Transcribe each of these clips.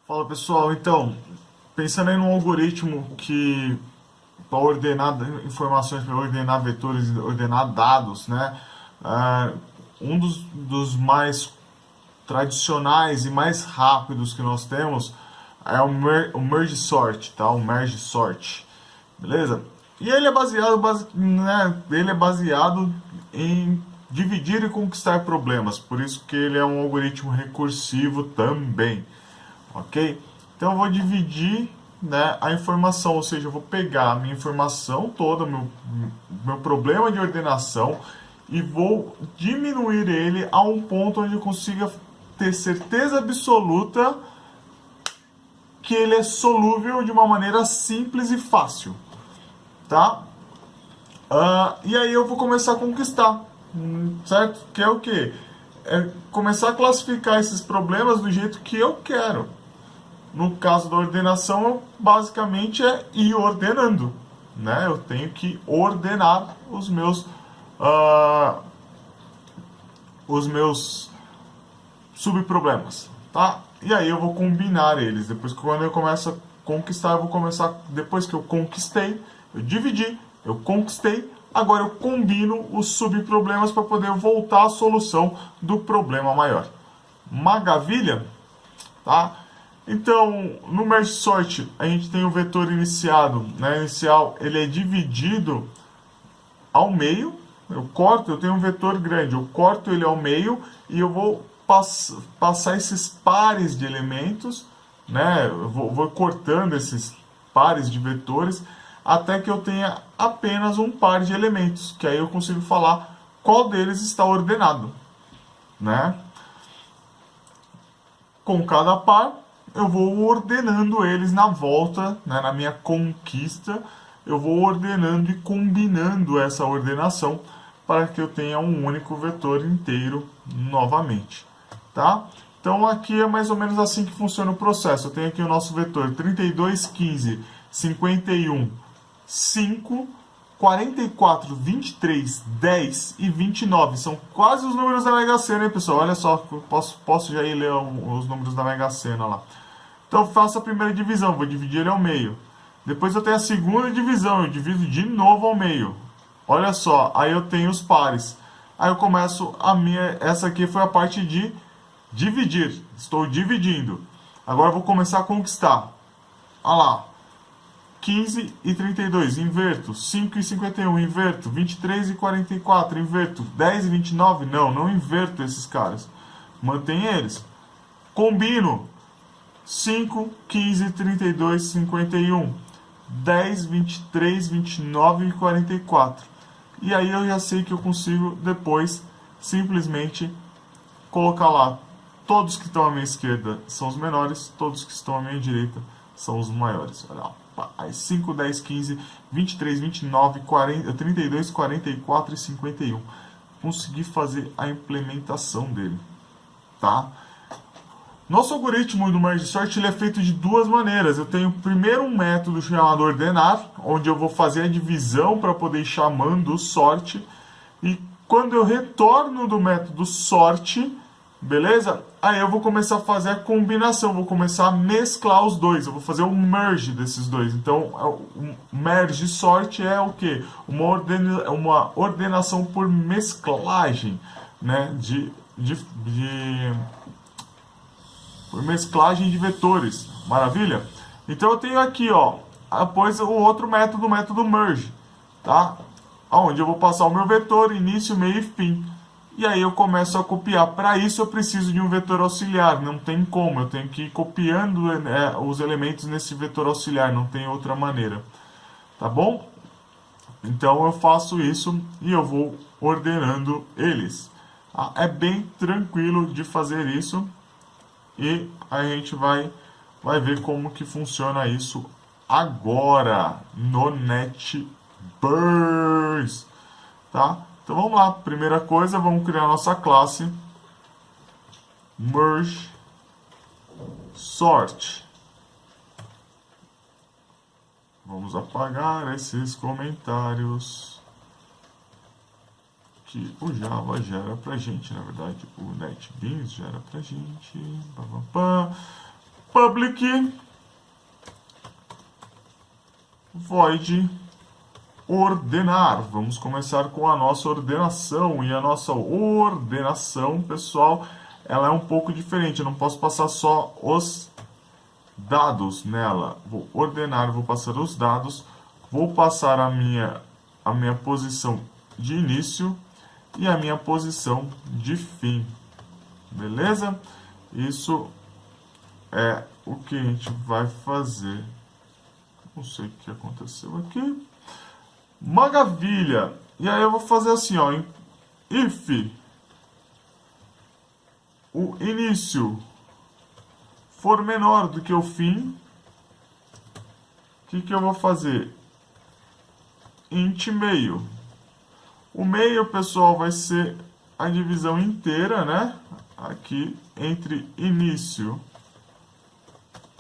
Fala pessoal, então, pensando em um algoritmo que para ordenar informações, para ordenar vetores, ordenar dados, né? Ah, um dos mais tradicionais e mais rápidos que nós temos é o merge sort, tá? O merge sort, beleza? E ele é baseado em dividir e conquistar problemas, por isso que ele é um algoritmo recursivo também. Ok? Então eu vou dividir, né, a informação, ou seja, eu vou pegar a minha informação toda, meu problema de ordenação, e vou diminuir ele a um ponto onde eu consiga ter certeza absoluta que ele é solúvel de uma maneira simples e fácil, tá? E aí eu vou começar a conquistar, certo? Que é o quê? É começar a classificar esses problemas do jeito que eu quero. No caso da ordenação, basicamente é ir ordenando, né? Eu tenho que ordenar os meus subproblemas, tá? E aí eu vou combinar eles. Depois que quando eu começo a conquistar, eu vou começar, depois que eu conquistei, eu dividi, eu conquistei, agora eu combino os subproblemas para poder voltar à solução do problema maior. Maravilha? Tá? Então, no merge sort, a gente tem o vetor inicial, ele é dividido ao meio. Eu tenho um vetor grande, eu corto ele ao meio e eu vou passar esses pares de elementos, né? Eu vou cortando esses pares de vetores até que eu tenha apenas um par de elementos, que aí eu consigo falar qual deles está ordenado, né? Com cada par, eu vou ordenando eles na volta, né, na minha conquista, eu vou ordenando e combinando essa ordenação para que eu tenha um único vetor inteiro novamente, tá? Então aqui é mais ou menos assim que funciona o processo. Eu tenho aqui o nosso vetor 32, 15, 51, 5, 44, 23, 10 e 29. São quase os números da Mega Sena, hein, pessoal? Olha só, posso já ir ler os números da Mega Sena lá. Então eu faço a primeira divisão, vou dividir ele ao meio. Depois eu tenho a segunda divisão, eu divido de novo ao meio. Olha só, aí eu tenho os pares. Aí eu começo essa aqui foi a parte de dividir. Estou dividindo. Agora eu vou começar a conquistar. Olha lá. 15 e 32, inverto. 5 e 51, inverto. 23 e 44, inverto. 10 e 29, não inverto esses caras. Mantém eles. Combino. 5, 15, 32, 51. 10, 23, 29 e 44. E aí eu já sei que eu consigo depois simplesmente colocar lá. Todos que estão à minha esquerda são os menores, todos que estão à minha direita são os maiores. Olha lá. Aí 5, 10, 15, 23, 29, 40, 32, 44 e 51. Consegui fazer a implementação dele, tá? Nosso algoritmo do merge sort ele é feito de duas maneiras. Eu tenho primeiro um método chamado ordenar, onde eu vou fazer a divisão para poder ir chamando o sort. E quando eu retorno do método sort, beleza? Aí eu vou começar a fazer a combinação, vou começar a mesclar os dois, eu vou fazer um merge desses dois. Então, o merge sort é o quê? Uma ordenação por mesclagem, né? Por mesclagem de vetores. Maravilha? Então eu tenho aqui, ó, depois o outro método, o método merge, tá? Onde eu vou passar o meu vetor, início, meio e fim. E aí eu começo a copiar. Para isso eu preciso de um vetor auxiliar. Não tem como. Eu tenho que ir copiando os elementos nesse vetor auxiliar. Não tem outra maneira. Tá bom? Então eu faço isso e eu vou ordenando eles. É bem tranquilo de fazer isso. E a gente vai ver como que funciona isso agora no NetBurst. Tá? Então vamos lá, primeira coisa, vamos criar a nossa classe merge sort. Vamos apagar esses comentários que o Java gera pra gente, na verdade o NetBeans gera pra gente. public void ordenar. Vamos começar com a nossa ordenação. E a nossa ordenação, pessoal, ela é um pouco diferente. Eu não posso passar só os dados nela. Vou ordenar, vou passar os dados, vou passar a minha posição de início e a minha posição de fim. Beleza? Isso é o que a gente vai fazer. Não sei o que aconteceu aqui. Maravilha! E aí eu vou fazer assim, ó, if o início for menor do que o fim, o que eu vou fazer? Int meio. O meio, pessoal, vai ser a divisão inteira, né? Aqui entre início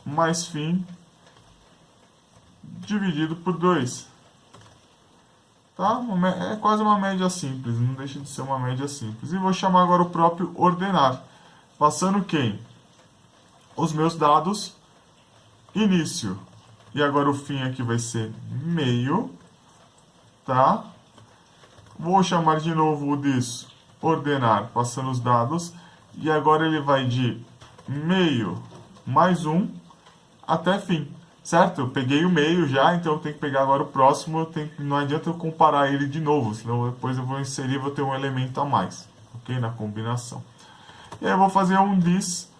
mais fim dividido por 2. Tá? É quase uma média simples, não deixa de ser uma média simples. E vou chamar agora o próprio ordenar. Passando quem? Os meus dados, início. E agora o fim aqui vai ser meio. Tá? Vou chamar de novo o disso, ordenar, passando os dados. E agora ele vai de meio mais 1 até fim. Certo? Eu peguei o meio já, então eu tenho que pegar agora o próximo. Não adianta eu comparar ele de novo, senão depois eu vou inserir e vou ter um elemento a mais. Ok? Na combinação. E aí eu vou fazer um this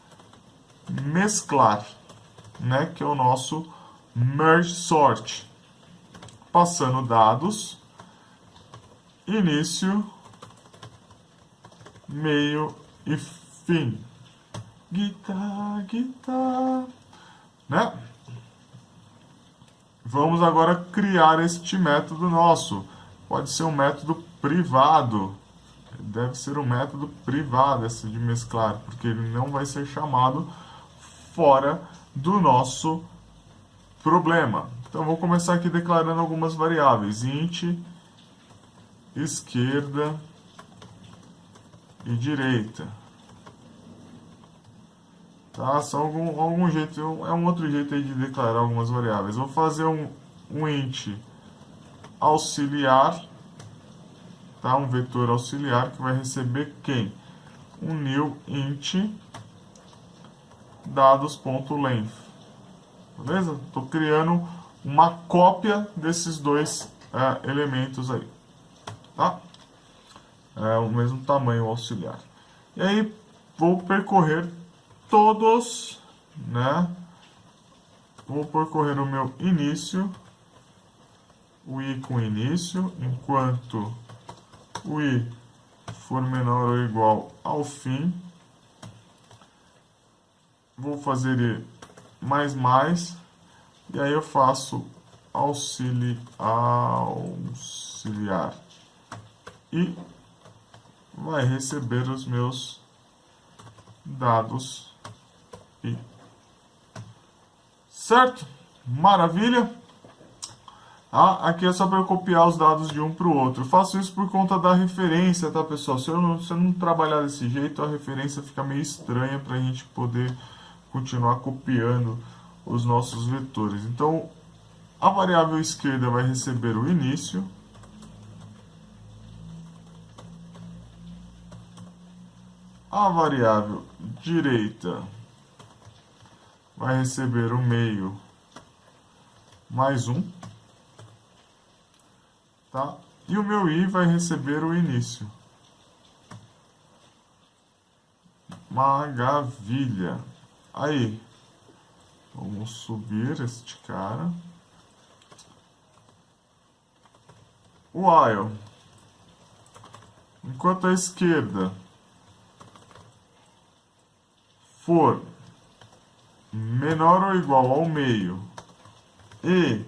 mesclar, né? Que é o nosso merge sort. Passando dados, início, meio e fim. Guitar, guitar, né? Vamos agora criar este método nosso. Pode ser um método privado. Deve ser um método privado esse de mesclar, porque ele não vai ser chamado fora do nosso problema. Então vou começar aqui declarando algumas variáveis. Int, esquerda e direita. Tá? Só algum jeito, é um outro jeito aí de declarar algumas variáveis. Vou fazer um int auxiliar, tá? Um vetor auxiliar que vai receber quem? Um new int dados.length. Beleza? Estou criando uma cópia desses dois elementos aí. Tá? É o mesmo tamanho auxiliar. E aí vou percorrer todos, né? Vou percorrer o meu início, o i com início, enquanto o i for menor ou igual ao fim. Vou fazer i mais, e aí eu faço auxiliar e vai receber os meus dados i. Certo? Maravilha! Aqui é só para eu copiar os dados de um para o outro. Eu faço isso por conta da referência, tá, pessoal? Se eu não trabalhar desse jeito, a referência fica meio estranha para a gente poder continuar copiando os nossos vetores. Então, a variável esquerda vai receber o início. A variável direita vai receber o meio mais 1. Tá? E o meu i vai receber o início. Maravilha! Aí, vamos subir este cara. While, enquanto a esquerda for menor ou igual ao meio e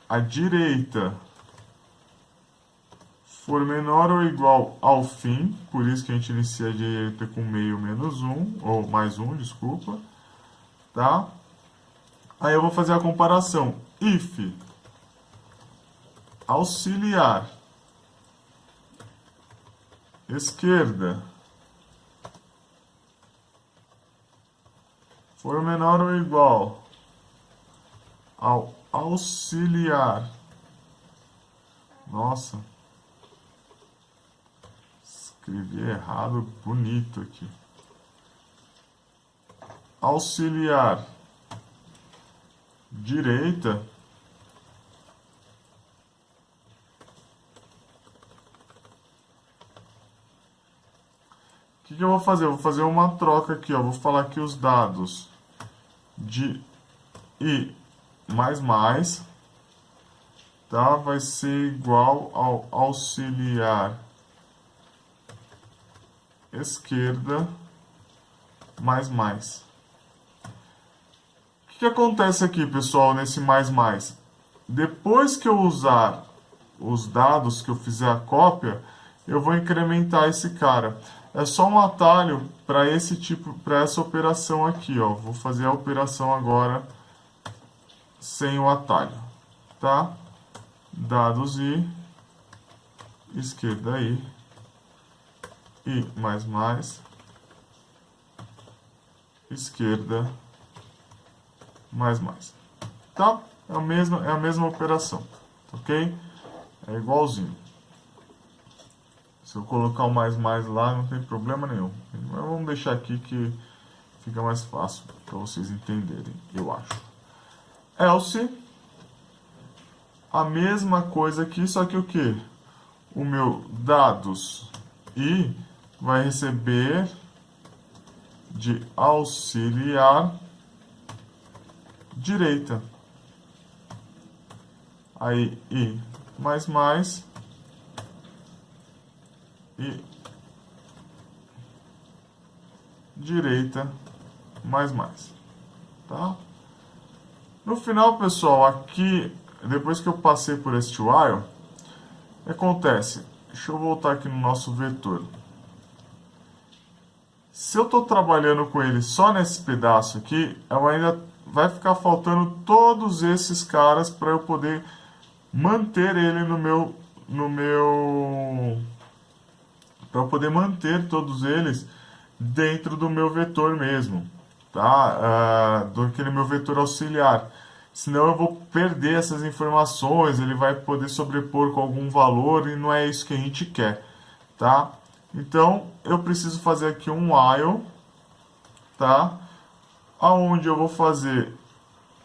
a direita for menor ou igual ao fim, por isso que a gente inicia a direita com meio menos 1, ou mais 1, desculpa, tá? Aí eu vou fazer a comparação. If auxiliar esquerda for menor ou igual ao auxiliar. Nossa, escrevi errado, bonito aqui. Auxiliar direita, o que eu vou fazer? Eu vou fazer uma troca aqui, ó. Vou falar que os dados de I mais, tá? Vai ser igual ao auxiliar esquerda mais. O que acontece aqui, pessoal, nesse mais? Depois que eu usar os dados que eu fizer a cópia, eu vou incrementar esse cara. É só um atalho para essa operação aqui, ó. Vou fazer a operação agora sem o atalho, tá? Dados I, esquerda I mais, esquerda mais. Tá? É a mesma operação, ok? É igualzinho. Se eu colocar o mais lá, não tem problema nenhum. Mas vamos deixar aqui que fica mais fácil para vocês entenderem, eu acho. Else, a mesma coisa aqui, só que o que? O meu dados I vai receber de auxiliar direita. Aí I mais e direita mais, tá? No final, pessoal, aqui, depois que eu passei por este while, o que acontece? Deixa eu voltar aqui no nosso vetor. Se eu estou trabalhando com ele só nesse pedaço aqui, eu ainda vai ficar faltando todos esses caras para eu poder manter ele para eu poder manter todos eles dentro do meu vetor mesmo, tá? Daquele meu vetor auxiliar. Senão eu vou perder essas informações, ele vai poder sobrepor com algum valor e não é isso que a gente quer, tá? Então, eu preciso fazer aqui um while, tá? Aonde eu vou fazer,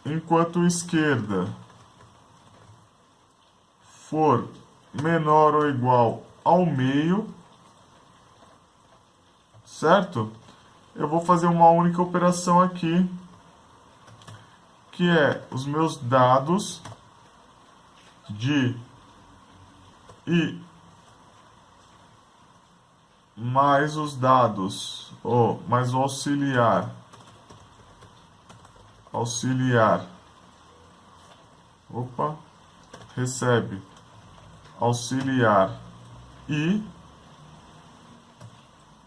enquanto esquerda for menor ou igual ao meio, certo? Eu vou fazer uma única operação aqui, que é os meus dados de I mais os dados, mais o auxiliar, recebe auxiliar I,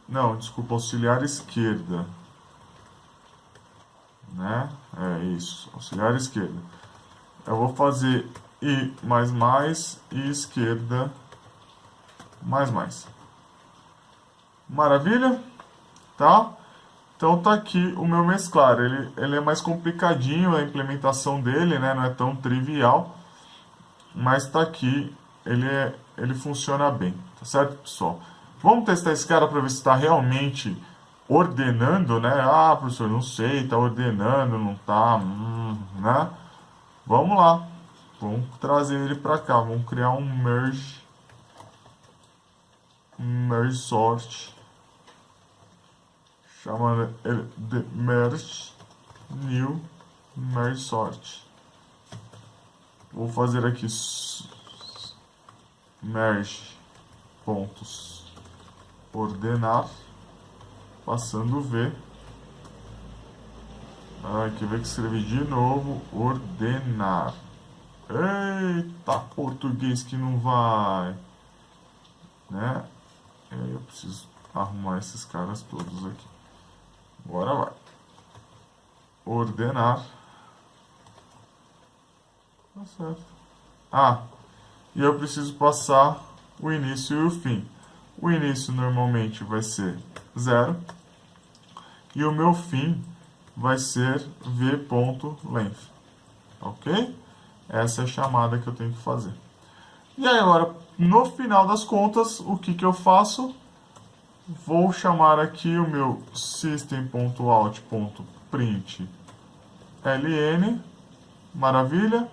não, desculpa, auxiliar esquerda, né? É isso, auxiliar esquerda. Eu vou fazer I mais e esquerda mais. Maravilha? Tá? Então tá aqui o meu mesclar. Ele é mais complicadinho a implementação dele, né? Não é tão trivial, mas tá aqui, ele funciona bem, tá certo, pessoal? Vamos testar esse cara para ver se está realmente ordenando, né? Ah, professor, não sei, tá ordenando, não tá, né? Vamos lá, vamos trazer ele para cá, vamos criar um merge sort, chamando ele de merge new merge sort. Vou fazer aqui merge pontos ordenar, passando V. Aqui vai que escrevi de novo ordenar. Eita, português que não vai, né? Eu preciso arrumar esses caras todos aqui. Agora vai. Ordenar. Tá certo. E eu preciso passar o início e o fim. O início normalmente vai ser 0. E o meu fim vai ser v.length, ok? Essa é a chamada que eu tenho que fazer. E aí agora, no final das contas, o que eu faço? Vou chamar aqui o meu system.out.println, maravilha.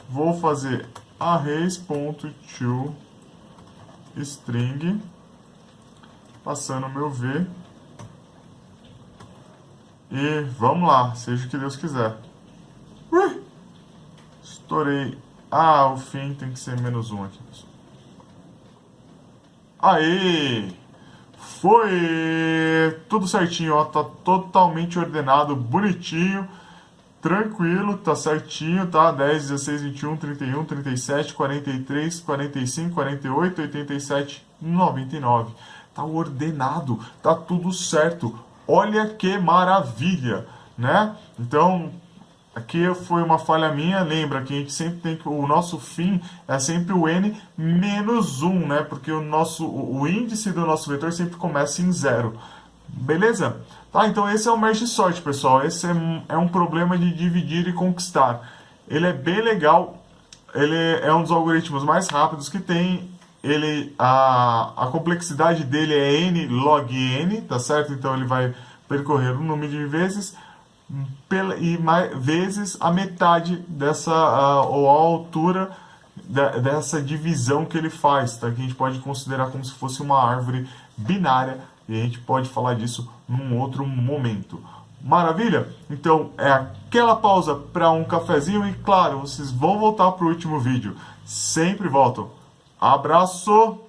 Vou fazer arrays.toString, passando o meu v. E vamos lá, seja o que Deus quiser. Estourei. Ah, o fim tem que ser -1 aqui, pessoal. Aê! Foi! Tudo certinho, ó. Tá totalmente ordenado, bonitinho, tranquilo, tá certinho, tá? 10, 16, 21, 31, 37, 43, 45, 48, 87, 99. Tá ordenado, tá tudo certo. Olha que maravilha, né? Então, aqui foi uma falha minha. Lembra que a gente sempre tem que... O nosso fim é sempre o n-1, né? Porque o índice do nosso vetor sempre começa em 0. Beleza? Tá, então esse é o merge sort, pessoal. Esse é um problema de dividir e conquistar. Ele é bem legal. Ele é um dos algoritmos mais rápidos que tem. A complexidade dele é n log n, tá certo? Então ele vai percorrer um número de vezes vezes a metade dessa, ou a altura dessa divisão que ele faz, tá? Que a gente pode considerar como se fosse uma árvore binária, e a gente pode falar disso num outro momento. Maravilha? Então é aquela pausa para um cafezinho e claro, vocês vão voltar para o último vídeo. Sempre voltam. Abraço!